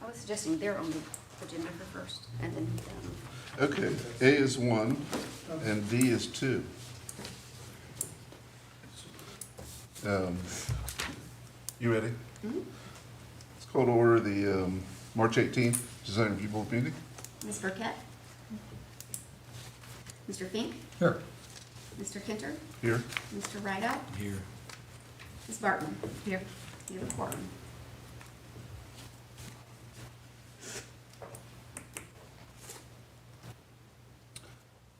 I was suggesting they're on the agenda for first, and then, Okay, A is 1 and B is 2. You ready? Let's call to order the March 18th Design Review Board meeting. Ms. Burkett? Mr. Fink? Here. Mr. Kinter? Here. Mr. Rideout? Here. Ms. Barton? Here. You have a quorum.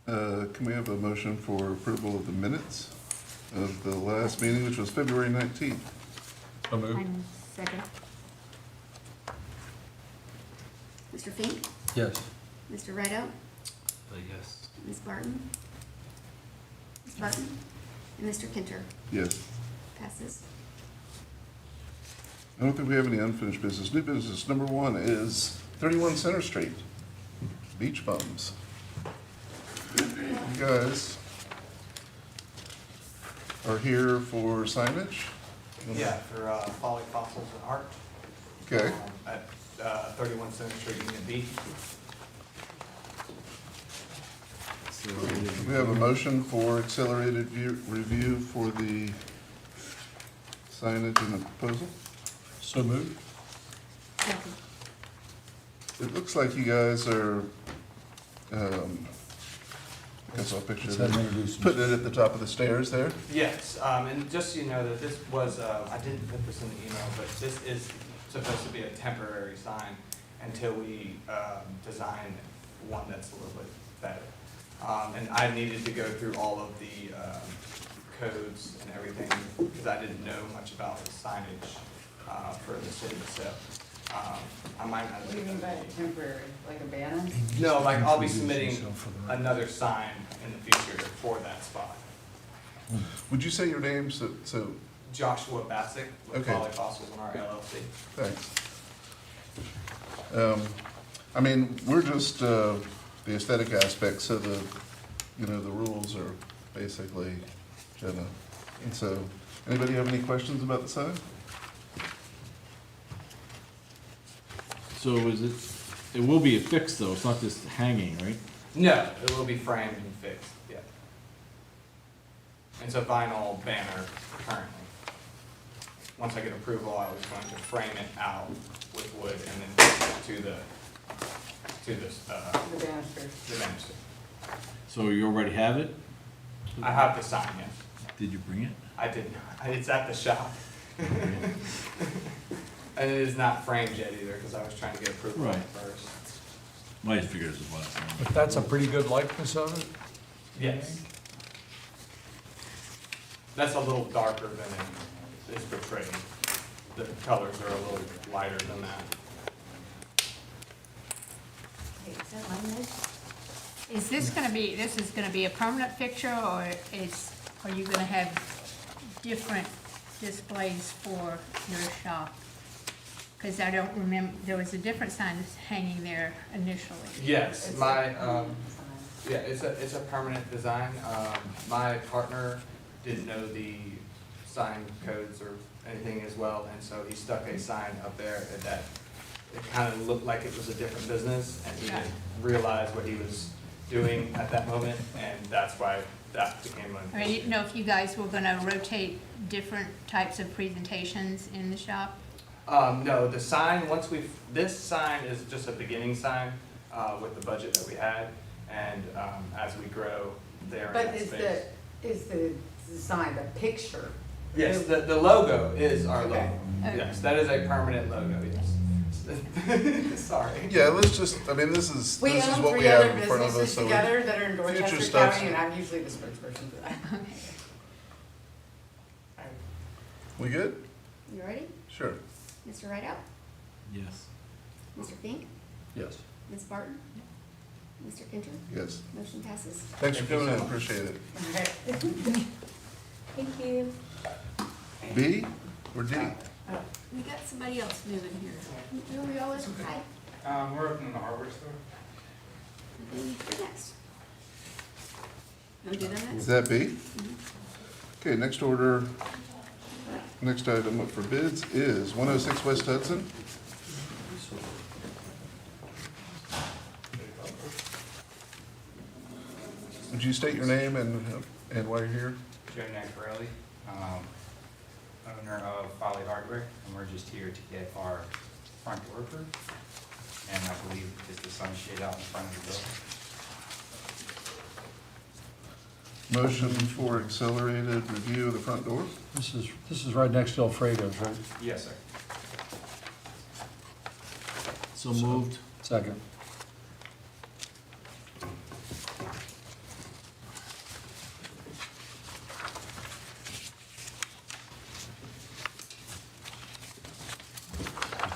Can we have a motion for approval of the minutes of the last meeting, which was February 19th? So moved. I'm second. Mr. Fink? Yes. Mr. Rideout? Yes. Ms. Barton? Ms. Barton? And Mr. Kinter? Yes. Passes. I don't think we have any unfinished business. New business, number 1 is 31 Center Street, beach bums. You guys are here for signage? Yeah, for Folly, Fossils, and Art. Okay. At 31 Center Street, Unit B. We have a motion for accelerated review for the signage and the proposal. So moved. Second. It looks like you guys are, I guess I'll picture Let's have them it, introduce putting it at the top of the stairs there. Yes, and just so you know that this was, I didn't put this in the email, but this is supposed to be a temporary sign until we design one that's a little bit better. And I needed to go through all of the codes and everything because I didn't know much about the signage for the city, so I might not. What do you mean by temporary, like a banner? No, like I'll be submitting another sign in the future for that spot. Would you say your name, so, Joshua Bassick with Okay. Folly Fossils and Art LLC. thanks. I mean, we're just, the aesthetic aspects, so the, you know, the rules are basically general. And so, anybody have any questions about the sign? So is it will be affixed though, it's not just hanging, right? No, it will be framed and fixed, yeah. It's a vinyl banner currently. Once I get approval, I was going to frame it out with wood and then fix it to the The banister. banister. So you already have it? I have the sign, yes. Did you bring it? I did not, it's at the shop. And it is not framed yet either, because I was trying to get approval Right. first. My figures is last time. But that's a pretty good likeness of it? Yes. That's a little darker than it is portrayed. The colors are a little lighter than that. Is this gonna be, this is gonna be a permanent fixture, or are you gonna have different displays for your shop? Because I don't remember, there was a different sign that's hanging there initially. Yes, It's my, a sign. yeah, it's a permanent design. My partner didn't know the sign codes or anything as well, and so he stuck a sign up there that it kind of looked like it was a different business, and he didn't realize what he was doing at that moment, and that's why that became I didn't know if you guys were gonna rotate different types of presentations in the shop. No, the sign, this sign is just a beginning sign, with the budget that we had, and, as we grow there in But that is space. is the design, the picture? Yes, the logo is our Okay. logo. Yes, that is a permanent logo, yes. Sorry. Yeah, let's just, I mean, this is We own what we 3 have other in front of us, businesses so we, together that are in future Dorchester stuff's- County, and I'm usually the spokesperson for that. we good? you ready? Sure. Mr. Rideout? Yes. Mr. Fink? Yes. Ms. Barton? Mr. Kinter? Yes. Motion passes. Thanks for Thank you coming in, so much. appreciate it. Okay. Thank you. B or D? We got somebody else moving here. Who are we all with? Hi. We're opening the hardware store. You're next. You want to do that Is next? that B? Okay, next order, next item up for bids is 106 West Hudson. you state your name and why you're here? Joe Nacarelli, owner of Folly Hardware, and we're just here to get our front door approved. And I believe is the sunshade out in front of the building. Motion for accelerated review of the front door? This is right next to Alfredo's, right? Yes, sir. So moved. Second.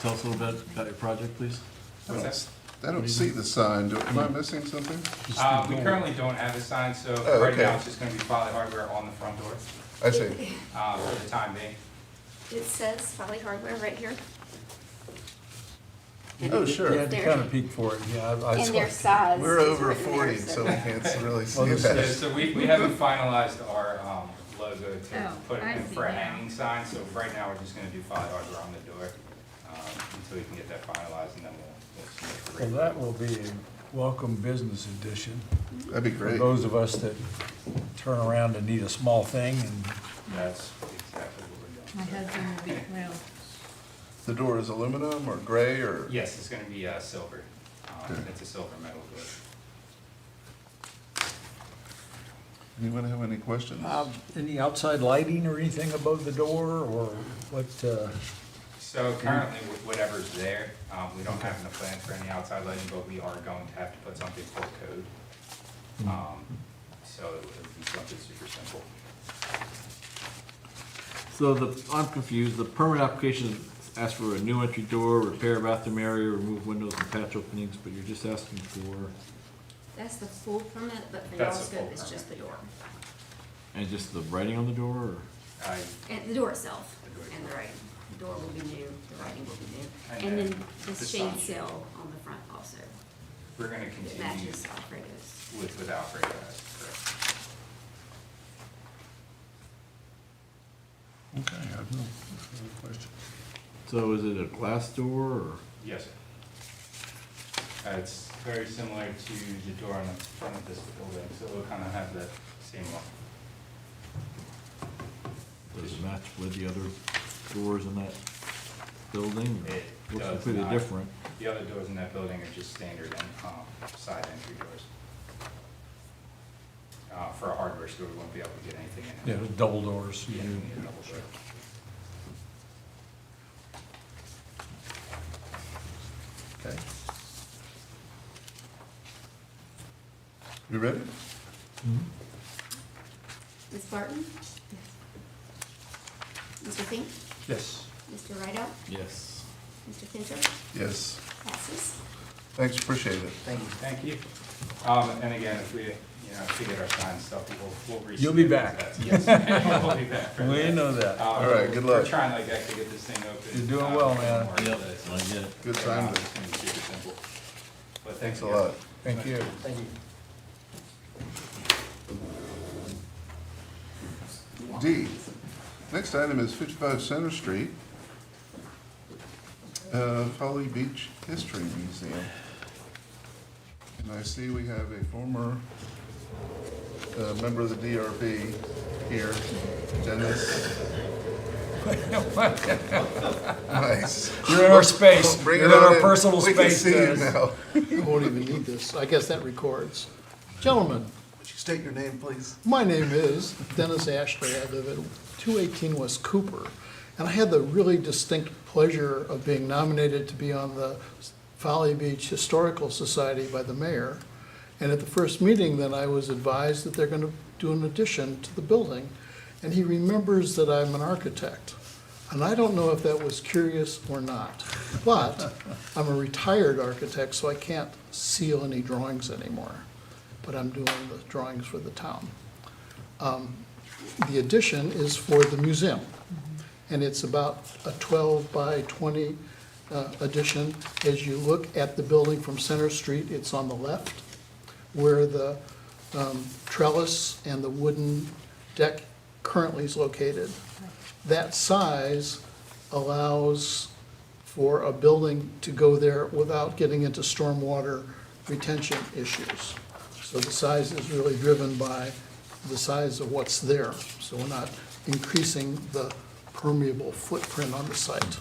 Tell us a little bit about your project, please. What's that? I don't see the sign. Am I missing something? We currently don't have a sign, so Oh, right okay. now it's just gonna be Folly Hardware on the front door, I see. for the time being. It says Folly Hardware right here. Oh, You sure. had to kind of peek for it, yeah. I And saw their it. size. We're is over written there, 40, so we can't really see this Yeah, that. so we haven't finalized our, logo to Oh, put I in see for a now. hanging sign, so right now we're just gonna do Folly Hardware on the door, until we can get that finalized, and then we'll submit for Well, that will be a welcome business edition That'd be for great. those of us that turn around and need a small thing and That's exactly what My we're doing. husband will be thrilled. The door is aluminum or gray or? Yes, it's gonna be, silver. Okay. It's a silver metal door. Anyone have any questions? any outside lighting or anything above the door or what, So currently, whatever's there, we don't have enough plans for any outside lighting, but we are going to have to put something full code. So it would be something super simple. So I'm confused, the permit application asks for a new entry door, repair bathroom area, remove windows and patch openings, but you're just asking for, That's the full permit, but for That's y'all's the full scope, it's permit. just the door. and just the writing on the door, or? And the door itself, The door and the writing. The door will be new, the writing will be new. And And then then the the shade sunshade. sill on the front also. We're gonna It continue matches Alfredo's. with Alfredo, that's correct. okay, I have no further questions. So is it a glass door, or? Yes, sir. It's very similar to the door on the front of this building, so it'll kind of have the same look. Does it match with the other doors in that building? or It Looks does completely not. different. The other doors in that building are just standard and, side entry doors. For a hardware store, we won't be able to get anything in Yeah, it. double doors. Yeah, we need a double door. Okay. You ready? Ms. Barton? Mr. Fink? Yes. Mr. Rideout? Yes. Mr. Fincher? Yes. Passes. Thanks, appreciate it. Thank you. And again, if we, if we get our sign stuff, we'll resubmit. You'll be back. Yes, we'll be back. for We that. know that. All right, good luck. We're trying like that to get this thing open. You're doing well, man. more Yep, of this. I get it. Good Right sign. now, it's gonna be super simple. But Thanks a again. lot. Thank you. Thank you. D, next item is 55 Center Street, Folly Beach History Museum. And I see we have a former member of the DRB here, Dennis. Nice. You're in our space. Bring You're it in on our in. personal We can space, see you Dennis. now. I won't even need this. I guess that records. Gentlemen, Would you state your name, please? my name is Dennis Ashley. I live at 218 West Cooper. And I had the really distinct pleasure of being nominated to be on the Folly Beach Historical Society by the mayor. And at the first meeting, then I was advised that they're going to do an addition to the building. And he remembers that I'm an architect. And I don't know if that was curious or not. But I'm a retired architect, so I can't seal any drawings anymore. But I'm doing the drawings for the town. The addition is for the museum. And it's about a 12 by 20 addition. As you look at the building from Center Street, it's on the left, where the trellis and the wooden deck currently is located. That size allows for a building to go there without getting into stormwater retention issues. So the size is really driven by the size of what's there. So we're not increasing the permeable footprint on the site.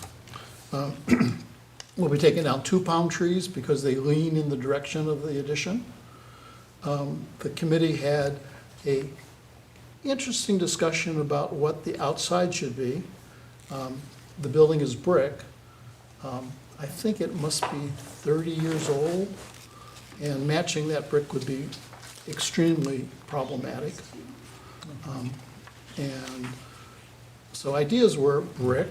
We'll be taking down 2 palm trees because they lean in the direction of the addition. The committee had a interesting discussion about what the outside should be. The building is brick. I think it must be 30 years old, and matching that brick would be extremely problematic. And so ideas were brick,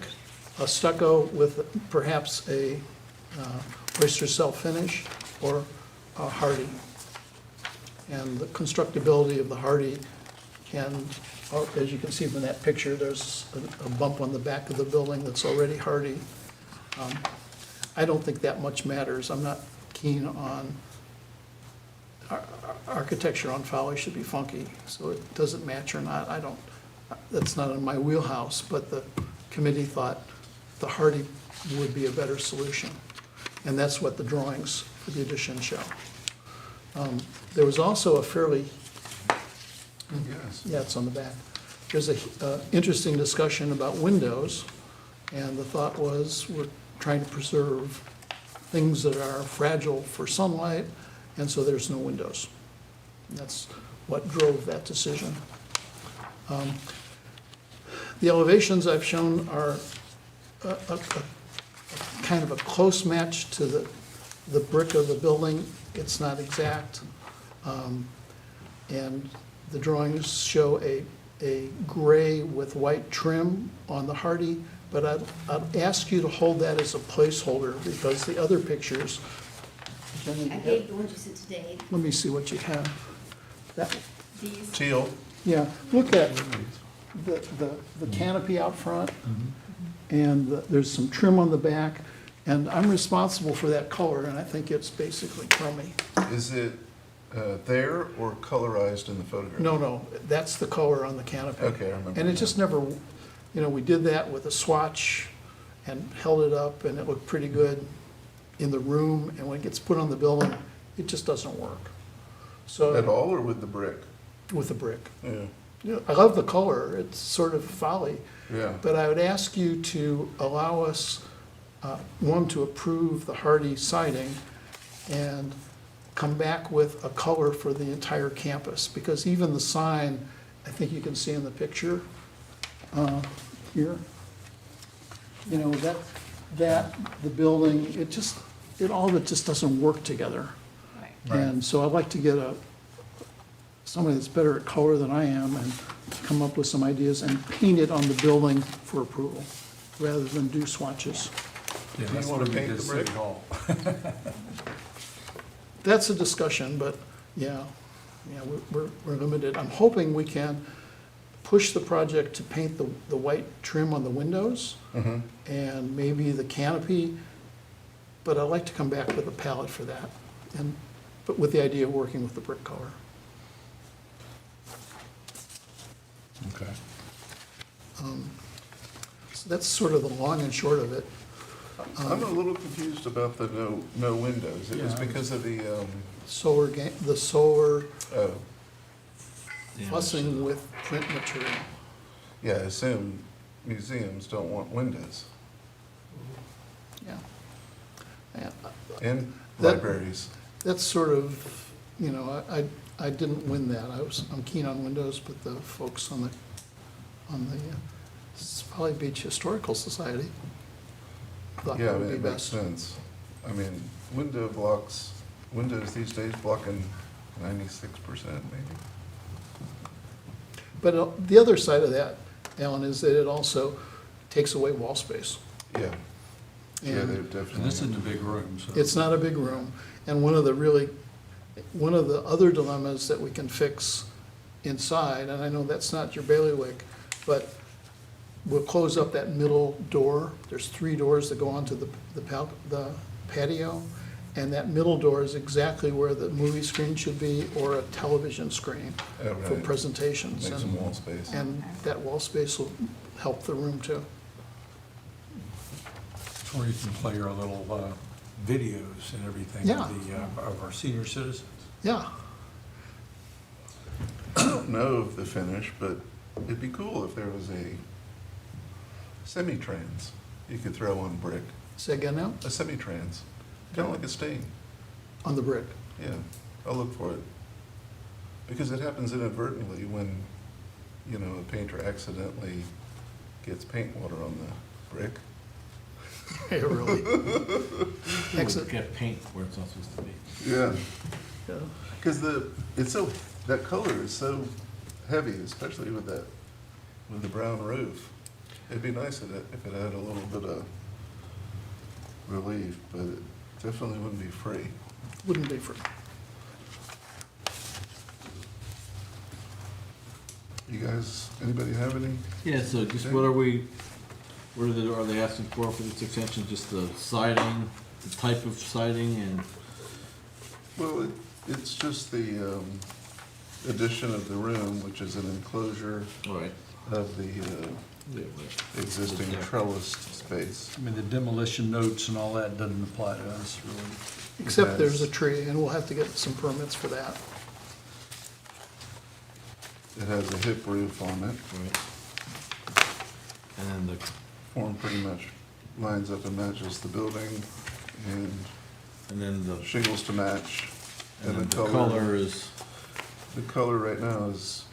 a stucco with perhaps a oyster self-finish, or a hardy. And the constructability of the hardy can, as you can see from that picture, there's a bump on the back of the building that's already hardy. I don't think that much matters. I'm not keen on, architecture on Folly should be funky, so it doesn't match or not, I don't, that's not in my wheelhouse, but the committee thought the hardy would be a better solution. And that's what the drawings for the addition show. There was also a fairly, Yes. yeah, it's on the back. There's a interesting discussion about windows, and the thought was we're trying to preserve things that are fragile for sunlight, and so there's no windows. And that's what drove that decision. The elevations I've shown are a kind of a close match to the brick of the building. It's not exact. And the drawings show a gray with white trim on the hardy, but I'd ask you to hold that as a placeholder because the other pictures, Jenny, I gave the ones you sent today, let me see what you have. That, these. Teal. yeah, look at the canopy out front, and there's some trim on the back, and I'm responsible for that color, and I think it's basically crummy. Is it there or colorized in the photograph? No, that's the color on the canopy. Okay, I remember And it now. just never, we did that with a swatch and held it up, and it looked pretty good in the room, and when it gets put on the building, it just doesn't work. So. At all, or with the brick? With the brick. Yeah, Yeah, I love the color, it's sort of Folly, yeah. but I would ask you to allow us, one, to approve the hardy siding, and come back with a color for the entire campus, because even the sign, I think you can see in the picture, here, the building, all of it just doesn't work together. Right. Right. And so I'd like to get somebody that's better at color than I am and come up with some ideas and paint it on the building for approval, rather than do swatches. Yeah, Do that's you wanna what we paint did the at brick? City Hall. That's a discussion, but yeah, we're limited. I'm hoping we can push the project to paint the white trim on the windows Mhm. and maybe the canopy, but I'd like to come back with a palette for that, but with the idea of working with the brick color. Okay. So that's sort of the long and short of it. I'm a little confused about the no windows. It was Yeah. because of the, The solar oh, fussing with print material. yeah, I assume museums don't want windows, Yeah. Yeah, and That- libraries. that's sort of, I didn't win that. I'm keen on windows, but the folks on the Folly Beach Historical Society thought Yeah, that I would mean, be it makes best. sense. I mean, windows these days blocking 96% maybe. But the other side of that, Alan, is that it also takes away wall space. Yeah. Yeah, And they definitely. And this isn't a big room, so. it's not a big room. And one of the other dilemmas that we can fix inside, and I know that's not your bailiwick, but we'll close up that middle door. There's 3 doors that go onto the patio, and that middle door is exactly where the movie screen should be, or a television screen Oh, for right. presentations. Make some wall space. And that wall space will help the room too. Or you can play our little videos and everything Yeah. of our senior citizens. Yeah, don't know of the finish, but it'd be cool if there was a semi-trans you could throw on brick. Say again now? A semi-trans, kind of like a stain. On the brick. Yeah, I'll look for it. Because it happens inadvertently when, you know, a painter accidentally gets paint water on the brick. Yeah, really. Exit. Get paint where it's not supposed to be. Yeah, Yeah. because that color is so heavy, especially with the brown roof. It'd be nice if it had a little bit of relief, but it definitely wouldn't be free. Wouldn't be for, You guys, anybody have any? Yeah, so just what are they asking for this extension? Just the siding, the type of siding and, Well, it's just the addition of the room, which is an enclosure all right. of the existing trellised space. I mean, the demolition notes and all that doesn't apply to us, really. except there's a tree, and we'll have to get some permits for that. It has a hip roof on it. Right. And then Form pretty much lines up and matches the building, and the shingles to match. and then the color is The color right now is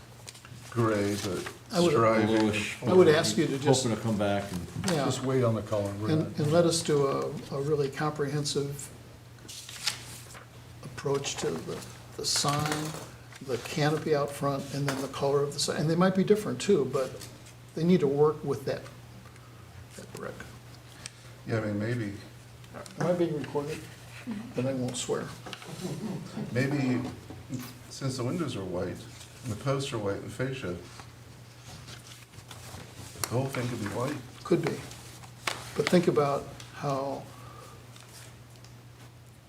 gray, but I would- striving. bluish. I would ask you to just, Hoping to come back and, yeah, Just wait on the color. We're not- and let us do a really comprehensive approach to the sign, the canopy out front, and then the color of the sign. And they might be different too, but they need to work with that brick. Yeah, I mean, Am I being recorded? Then I won't swear. maybe, since the windows are white, and the posts are white and fascia, the whole thing could be white. Could be. But think about how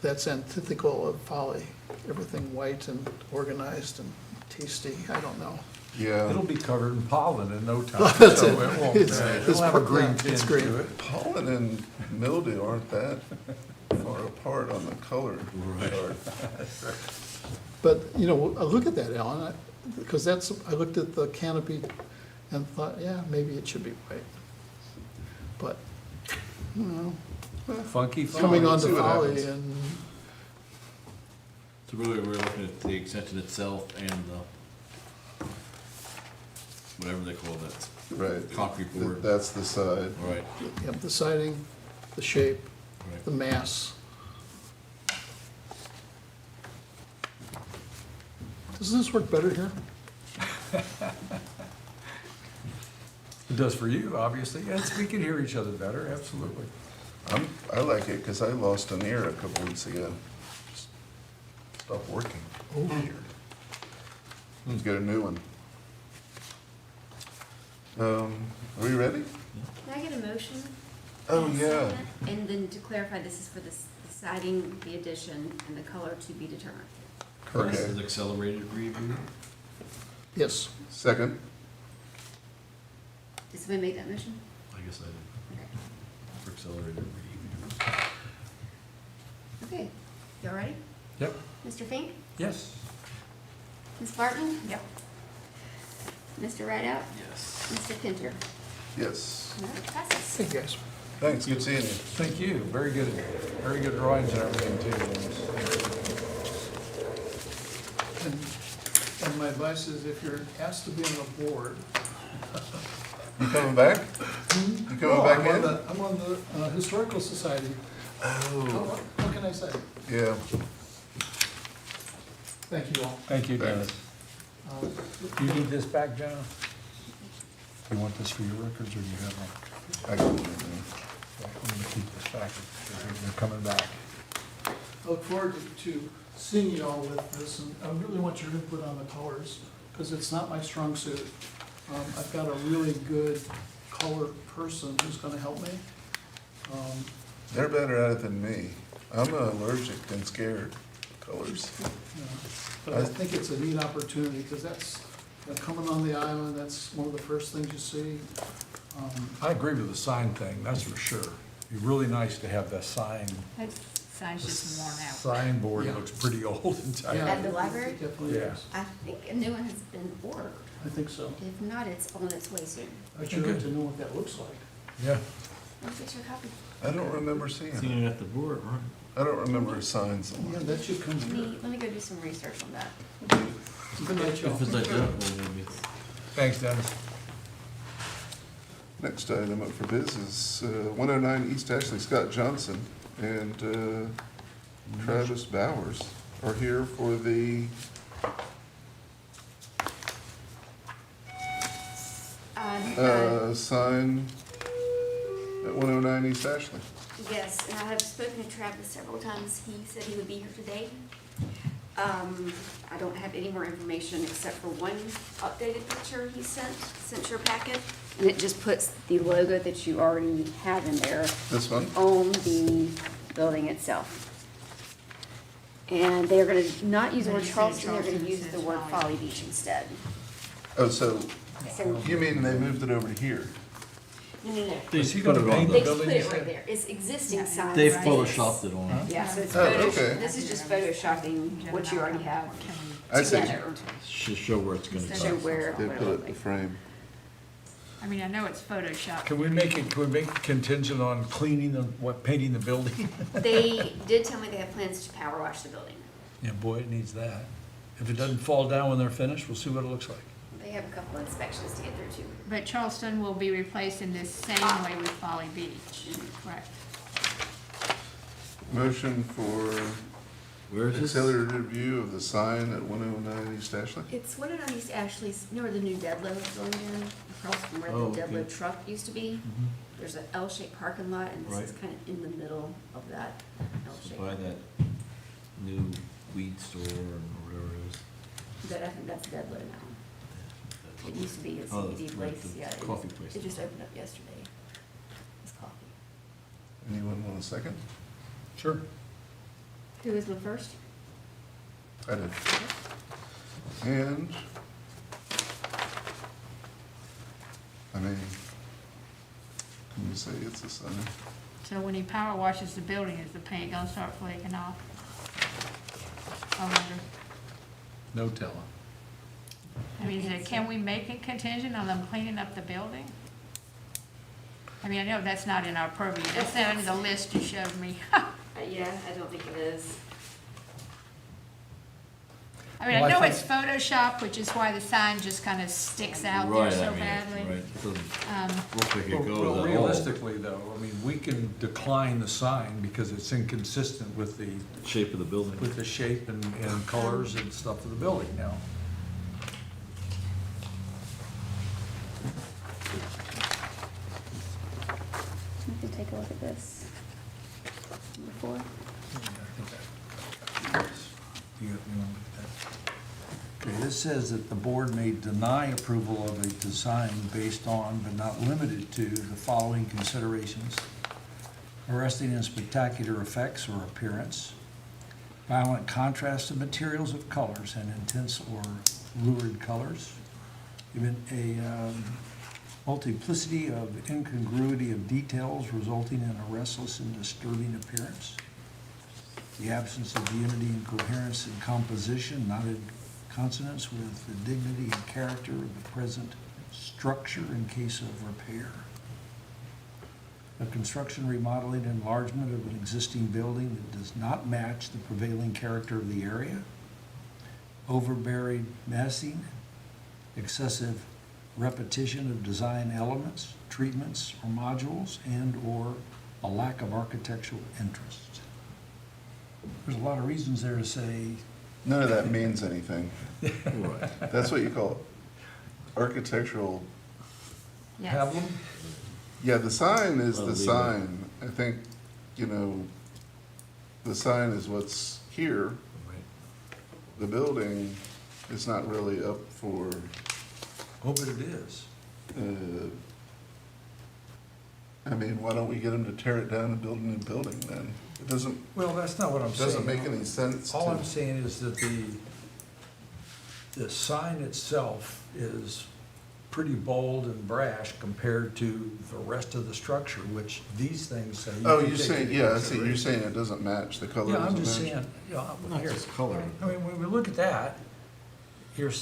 that's antithetical of Folly. Everything white and organized and tasty, I don't know. Yeah. It'll be covered in pollen in no time. That's so it. it won't, It's- it'll have a it's- green yeah, tinge it's green. to it. Pollen and mildew aren't that far apart on the color chart. But, you know, look at that, Alan, because I looked at the canopy and thought, yeah, maybe it should be white. But, you know, Funky. coming let's onto see what Folly happens. and, so really we're looking at the extension itself and the, whatever they call that, Right. concrete board. That's the side. All right, you know, the siding, the shape, right. the mass. Doesn't this work better here? It does for you, obviously. Yes, we can hear each other better, absolutely. I like it because I lost an ear a couple weeks ago. Just stopped working. Weird. Let's get a new one. Are we ready? Can I get a motion? Oh, yeah. And then to clarify, this is for the siding, the addition, and the color to be determined. This Okay. is accelerated review. Yes. Second? Did somebody make that motion? I guess I did, Okay. for accelerated review. Okay, y'all ready? Yep. Mr. Fink? Yes. Ms. Barton? Yep. Mr. Rideout? Yes. Mr. Kinter? Yes. All right, passes. Hey, guys. Thanks, good seeing you. Thank you. Very good drawings and everything too. And my advice is if you're asked to be on a board. You coming back? You coming back in? I'm on the Historical Society. Oh, What can I say? yeah. Thank you all. Thank you, Dennis. Uh, You need this back, Jenna? You want this for your records or do you have one? I got one. I'm gonna keep this back. You're coming back. I look forward to seeing you all with this, and I really want your input on the colors, because it's not my strong suit. I've got a really good color person who's gonna help me. They're better at it than me. I'm allergic and scared of colors. You know, but I think it's a neat opportunity, because that's, coming on the island, that's one of the first things you see. I agree with the sign thing, that's for sure. It'd be really nice to have that sign Sign's just worn out. Signboard looks pretty old and tired. At the library? Definitely Yeah. is. I think a new one has been ordered. I think so. If not, it's on its way soon. I'd sure like to know what that looks like. Yeah. I'll get your copy. I don't remember seeing Seen it. it at the board, right? I don't remember signs on Yeah, it. that should come here. Let me go do some research on that. Good night, y'all. If it's like that, then maybe. Thanks, Dennis. Next item up for biz is 109 East Ashley. Scott Johnson and Travis Bowers are here for the, sign at 109 East Ashley. Yes, and I have spoken to Travis several times. He said he would be here today. I don't have any more information except for one updated picture he sent your packet. And it just puts the logo that you already have in there This one? on the building itself. And they're gonna not use the word But he said Charleston, they're gonna Charleston use the says word Folly. Folly Beach instead. Oh, so So, you mean they moved it over to here? no, no, no. They Is he put gonna it on paint They the, just building, put you it right said? there. It's existing signs. they Stays. photoshopped it on. Yeah, so it's Oh, okay. this is just photoshopping what you already have I see. together. Should show where it's gonna Show go. where, They what put it it looked in the like. frame. I mean, I know it's Photoshopped. Can we make it contingent on cleaning the, painting the building? They did tell me they have plans to power wash the building. Yeah, boy, it needs that. If it doesn't fall down when they're finished, we'll see what it looks like. They have a couple inspections to get through too. But Charleston will be replaced in this same way with Folly Beach, correct? Motion for Where is this? accelerated review of the sign at 109 East Ashley? It's 109 East Ashley's, you know where the new Deadlo is going in, across from where Oh, the okay. Deadlo truck used to be? Mhm. There's an L-shaped parking lot, and this is Right. kind of in the middle of that So L-shape. by that new weed store and whatever it is. That, I think that's Deadlo now. It used to be a Oh, CBD right, place, the yeah. coffee place. It just opened up yesterday. It's coffee. Anyone want a second? Sure. Who was the first? I did. And, I mean, can you say it's a sign? So when he power washes the building, is the paint gonna start flaking off? I wonder. No telling. I mean, can we make it contingent on them cleaning up the building? I mean, I know that's not in our purview, that's not in the list you showed me. Yeah, I don't think it is. I mean, I Well, I know think- it's Photoshop, which is why the sign just kind of sticks out there Right, so I mean, badly. right, it doesn't Um, look like it Well, goes well, at all. realistically though, I mean, we can decline the sign because it's inconsistent with the, Shape of the building. with the shape and colors and stuff of the building now. You can take a look at this. Number 4. Okay, this says that the board may deny approval of a design based on, but not limited to, the following considerations: arresting in spectacular effects or appearance, violent contrast of materials of colors and intense or lurid colors, even a multiplicity of incongruity of details resulting in a restless and disturbing appearance, the absence of unity and coherence in composition, not in consonance with the dignity and character of the present structure in case of repair, a construction, remodeling, enlargement of an existing building that does not match the prevailing character of the area, overburied massing, excessive repetition of design elements, treatments, or modules, and/or a lack of architectural interest. There's a lot of reasons there to say, None of that means anything. Right. That's what you call architectural, yes. have them? yeah, the sign is Well, the leave it. sign. I think, you know, the sign is what's here. The building is not really up for, Oh, but it is. I mean, why don't we get them to tear it down and build a new building then? It doesn't, Well, that's not what I'm saying. doesn't make any sense All I'm to, saying is that the sign itself is pretty bold and brash compared to the rest of the structure, which these things say. Oh, can you're take saying, into yeah, I see, you're consideration. saying it doesn't match, the color Yeah, I'm doesn't just match? saying, yeah, Not here. just color. I mean, when we look at that, we're just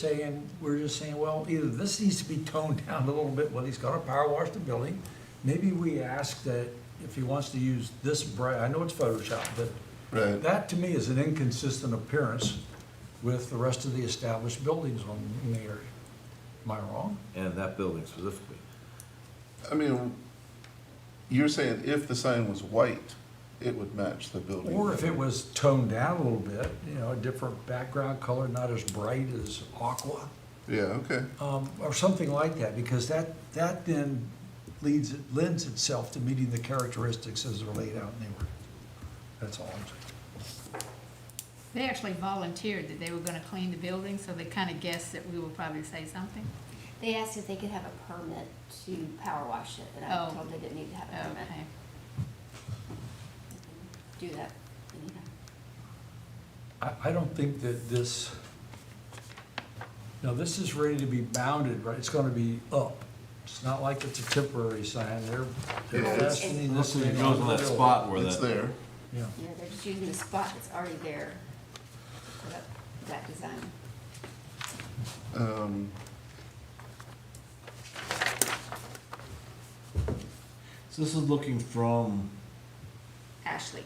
saying, well, either this needs to be toned down a little bit, well, he's gotta power wash the building. Maybe we ask that if he wants to use this bright, I know it's Photoshop, but Right. that to me is an inconsistent appearance with the rest of the established buildings in the area. Am I wrong? And that building specifically. I mean, you're saying if the sign was white, it would match the building? Or if it was toned down a little bit, you know, a different background color, not as bright as aqua, Yeah, okay. or something like that, because that then lends itself to meeting the characteristics as they're laid out in the order. That's all I'm saying. They actually volunteered that they were gonna clean the building, so they kinda guessed that we would probably say something. They asked if they could have a permit to power wash it, and I Oh. told them they didn't need to have a permit. Okay. They can do that anytime. I don't think that this, now this is ready to be bounded, right? It's gonna be up. It's not like it's a temporary sign. They're Yeah, it's- fastening this Unless it thing goes on in the that building. spot where It's that, there. Yeah. Yeah, they're just using the spot that's already there for that design. so this is looking from Ashley.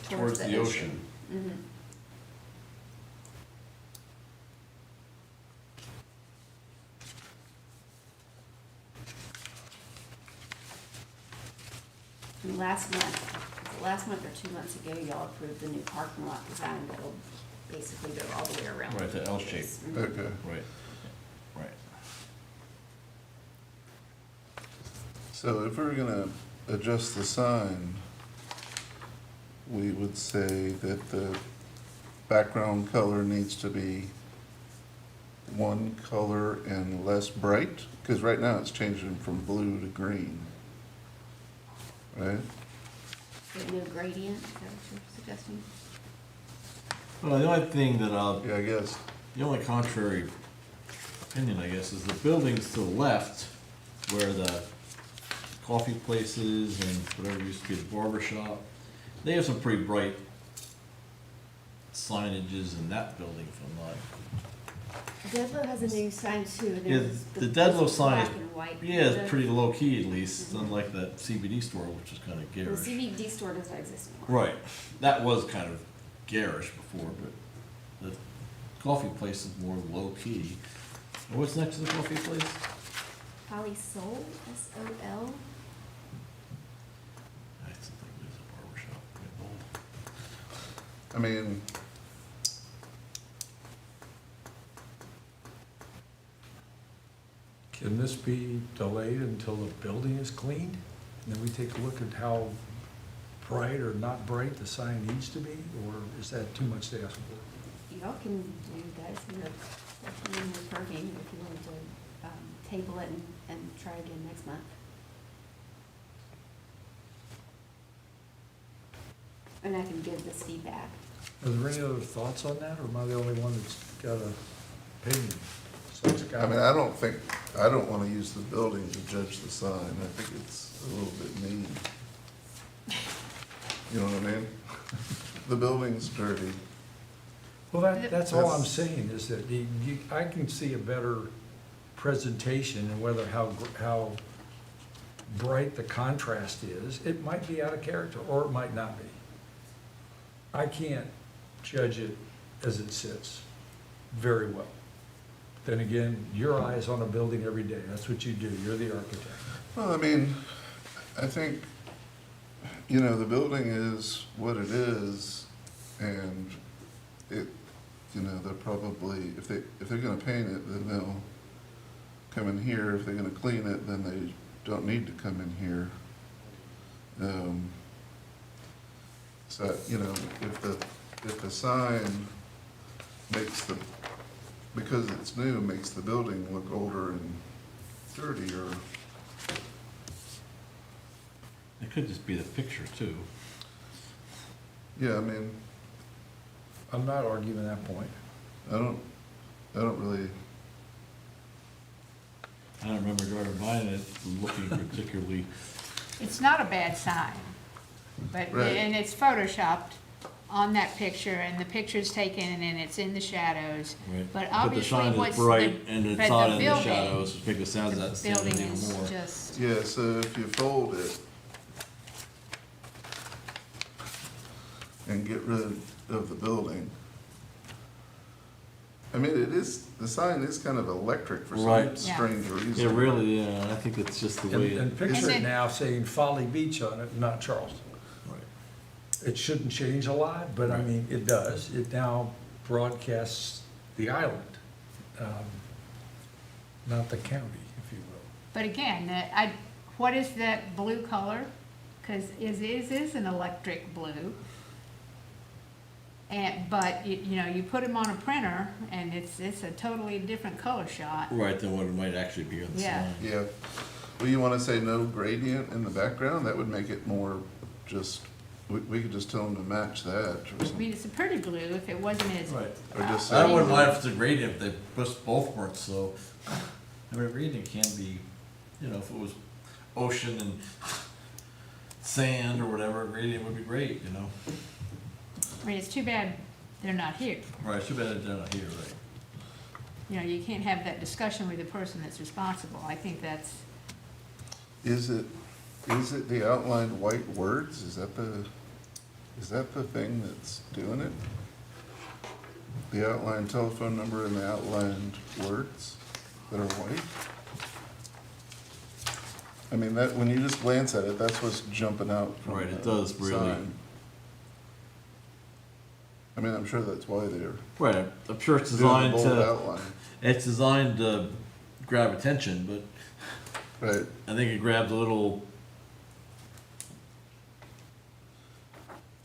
towards the ocean. Mm-hmm. And last month or 2 months ago, y'all approved the new parking lot design that'll basically go all the way around. Right, the L shape. Mhm. Okay. Right, right. So if we're gonna adjust the sign, we would say that the background color needs to be one color and less bright? Because right now it's changing from blue to green. Right? The new gradient, is that what you're suggesting? Well, the only thing that Yeah, I guess. the only contrary opinion, I guess, is the buildings to the left where the coffee places and whatever used to be the barber shop, they have some pretty bright signages in that building from like, Dedlow has a new sign too. and yeah, there's the Dedlow sign is, Black and white. yeah, it's pretty low key at least, unlike that CBD store, which is kind of The garish. CBD store does not exist anymore. Right, that was kind of garish before, but the coffee place is more low key. And what's next to the coffee place? Folly Soul, S-O-L. I still think there's a barber shop, pretty bold. I mean, Can this be delayed until the building is cleaned? And then we take a look at how bright or not bright the sign needs to be, or is that too much to ask for? Y'all can do that, it's in the purview if you wanted to, table it and try again next month. And I can give this feedback. Are there any other thoughts on that, or am I the only one that's got an opinion? So it's got- I mean, I don't wanna use the building to judge the sign. I think it's a little bit mean. You know what I mean? The building's dirty. Well, that's all I'm That's- saying, is that I can see a better presentation and whether how bright the contrast is. It might be out of character, or it might not be. I can't judge it as it sits very well. Then again, your eye is on a building every day. That's what you do. You're the architect. Well, I mean, I think, you know, the building is what it is, and it, you know, they're probably, if they're gonna paint it, then they'll come in here. If they're gonna clean it, then they don't need to come in here. So, you know, if the sign makes the, because it's new, makes the building look older and dirtier, It could just be the picture too. yeah, I mean, I'm not arguing that point. I don't really, I don't remember driving by and it looking particularly, It's not a bad sign, but, Right. and it's photoshopped on that picture, and the picture's taken, and it's in the shadows. right? But the obviously, sign what's is bright and it's but not the in the building- shadows, which makes the sound of that The standing building even is more. just, Yeah, so if you fold it and get rid of the building, I mean, it is, the sign is kind of electric for some Right. Yeah. strange reason. Yeah, really, yeah, I think it's just the way And it, picture And it then- now saying Folly Beach on it, not Charleston. right. It shouldn't change a lot, but I Right. mean, it does. It now broadcasts the island, not the county, if you will. but again, what is that blue color? Because it is an electric blue. But, you know, you put them on a printer, and it's a totally different color shot. Right, than what it might actually be on the Yeah. sign. Yeah. Well, you wanna say no gradient in the background? That would make it more just, we could just tell them to match that or I mean, something. it's a pretty blue if it wasn't as. Right. Or just I say. wouldn't mind if it's a gradient, if they both weren't so, I mean, a gradient can be, you know, if it was ocean and sand or whatever, a gradient would be great, you know? I mean, it's too bad they're not here. Right, too bad they're not here, right? You know, you can't have that discussion with the person that's responsible. I think that's, Is it the outlined white words? Is that the thing that's doing it? The outlined telephone number and the outlined words that are white? I mean, that, when you just glance at it, that's what's jumping out from Right, it the does really. sign. I mean, I'm sure that's why they're Right, I'm sure it's doing the designed bold to, outline. it's designed to grab attention, but Right, I think it grabs a little,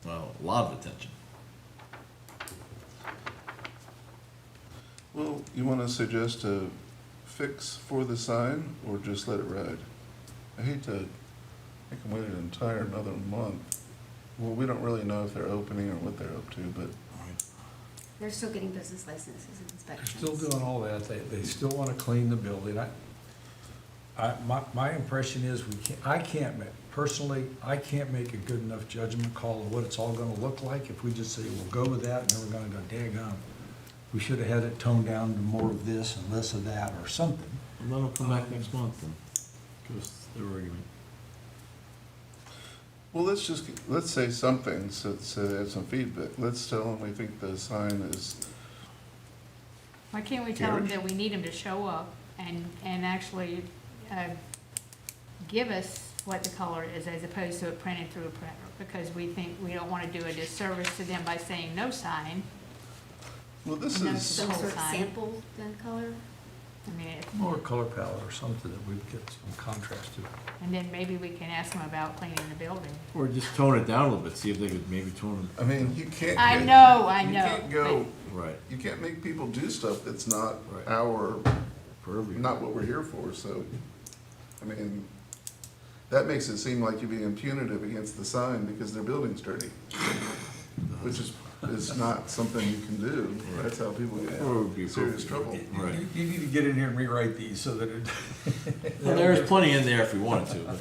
well, a lot of attention. well, you wanna suggest a fix for the sign, or just let it ride? I hate to make them wait an entire another month. Well, we don't really know if they're opening or what they're up to, but They're still getting business licenses and They're inspections. still doing all that. They still want to clean the building. My impression is personally, I can't make a good enough judgment call of what it's all gonna look like. If we just say, we'll go with that, and then we're gonna go, daggone, we should have had it toned down to more of this and less of that, or something. And let them come back next month and give us their argument. well, let's say something, so add some feedback. Let's tell them we think the sign is, why can't we tell them Gary? that we need them to show up and actually give us what the color is as opposed to it printed through a printer? Because we think, we don't want to do a disservice to them by saying no sign. well, this No, is, so- Some sort of sign. sample then color? I mean, Or a color palette or something that we'd get some contrast to. and then maybe we can ask them about cleaning the building. Or just tone it down a little bit, see if they could maybe tone I mean, you can't. I get- know, You can't go, it. Right. you can't make people do stuff that's not Right. our, Purview. not what we're here for, so, I mean, that makes it seem like you're being punitive against the sign because their building's dirty, which is not something you can do. That's how people get Or it would be in serious appropriate. trouble. Right. You need to get in here and rewrite these so that it. Well, there's plenty in there if we wanted to, but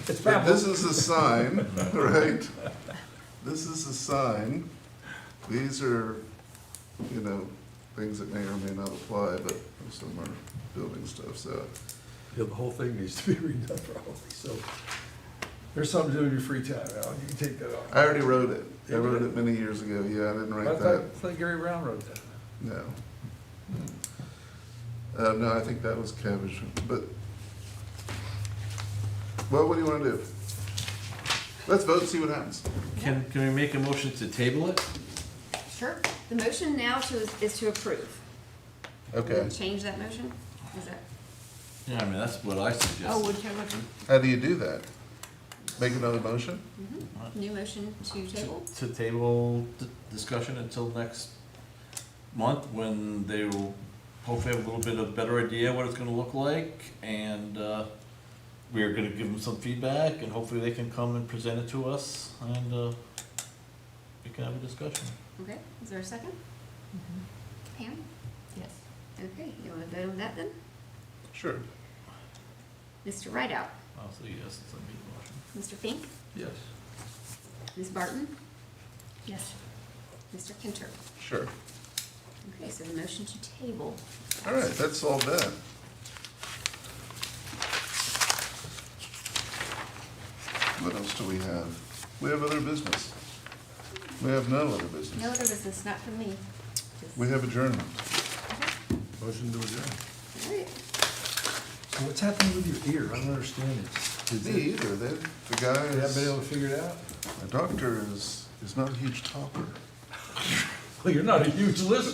It's Yeah, about- this is a sign, right? This is a sign. These are, you know, things that may or may not apply, but some are building stuff, so. Yeah, the whole thing needs to be redone probably, so. There's something to do in your free time, Alan, you can take that off. I already wrote it. I wrote it many years ago. Yeah, I didn't I write thought, that. I thought Gary Brown wrote that. No. No, I think that was cabbage, but, well, what do you wanna do? Let's vote and see what happens. can we make a motion to table it? Sure. The motion now is to approve. Okay. Change that motion? Is that? Yeah, I mean, that's what I suggest. Oh, whichever, How do you do that? Make another motion? New motion to table? To table discussion until next month, when they will hopefully have a little bit of better idea what it's gonna look like, and, we are gonna give them some feedback, and hopefully they can come and present it to us, and, we can have a discussion. Okay, is there a second? Pam? yes. Okay, you want to vote on that then? Sure. Mr. Rideout? I'll say yes, it's a meat motion. Mr. Fink? Yes. Ms. Barton? Yes. Mr. Kinter? Sure. Okay, so the motion to table. All right, that's all that. What else do we have? We have other business. We have no other No business. other business, not from me. We have adjournment. Motion to adjourn. All right. So what's happening with your ear? I don't understand it. Is Me it, either. The guy you haven't been able is, to figure it out? the doctor is not a huge talker. Well, you're not a huge listener.